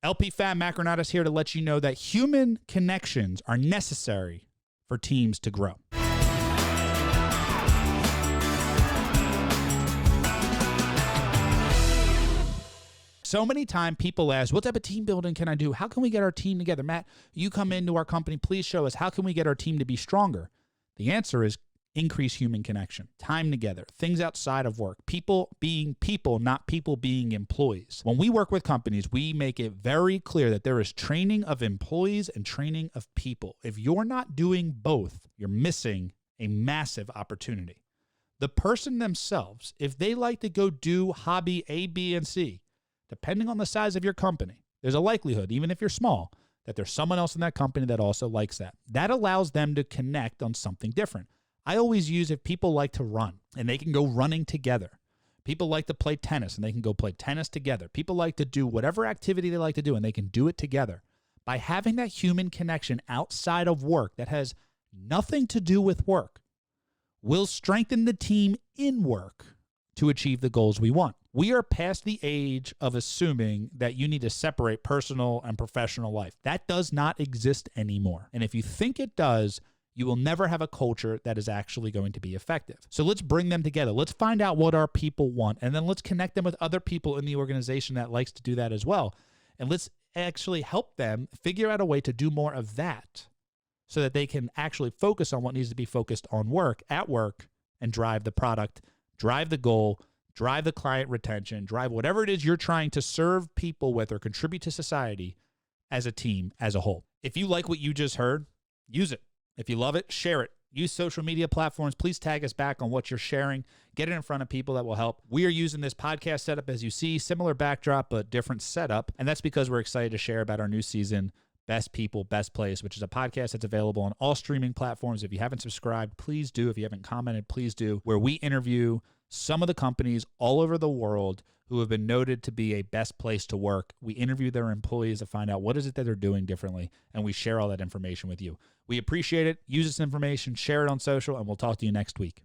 LP Fam Macronaut here to let you know that human connections are necessary for teams to grow. So many times people ask, what type of team building can I do? How can we get our team together? Matt, you come into our company, please show us, how can we get our team to be stronger? The answer is increase human connection, time together, things outside of work, people being people, not people being employees. When we work with companies, we make it very clear that there is training of employees and training of people. If you're not doing both, you're missing a massive opportunity. The person themselves, if they like to go do hobby A, B, and C, depending on the size of your company, there's a likelihood, even if you're small, that there's someone else in that company that also likes that. That allows them to connect on something different. I always use if people like to run and they can go running together. People like to play tennis and they can go play tennis together. People like to do whatever activity they like to do and they can do it together. By having that human connection outside of work that has nothing to do with work will strengthen the team in work to achieve the goals we want. We are past the age of assuming that you need to separate personal and professional life. That does not exist anymore. And if you think it does, you will never have a culture that is actually going to be effective. So let's bring them together. Let's find out what our people want, and then let's connect them with other people in the organization that likes to do that as well. And let's actually help them figure out a way to do more of that so that they can actually focus on what needs to be focused on work, at work, and drive the product, drive the goal, drive the client retention, drive whatever it is you're trying to serve people with or contribute to society as a team as a whole. If you like what you just heard, use it. If you love it, share it. Use social media platforms. Please tag us back on what you're sharing. Get it in front of people that will help. We are using this podcast setup, as you see, similar backdrop, but different setup. And that's because we're excited to share about our new season, Best People, Best Place, which is a podcast that's available on all streaming platforms. If you haven't subscribed, please do. If you haven't commented, please do. Where we interview some of the companies all over the world who have been noted to be a best place to work. We interview their employees to find out what is it that they're doing differently, and we share all that information with you. We appreciate it. Use this information, share it on social, and we'll talk to you next week.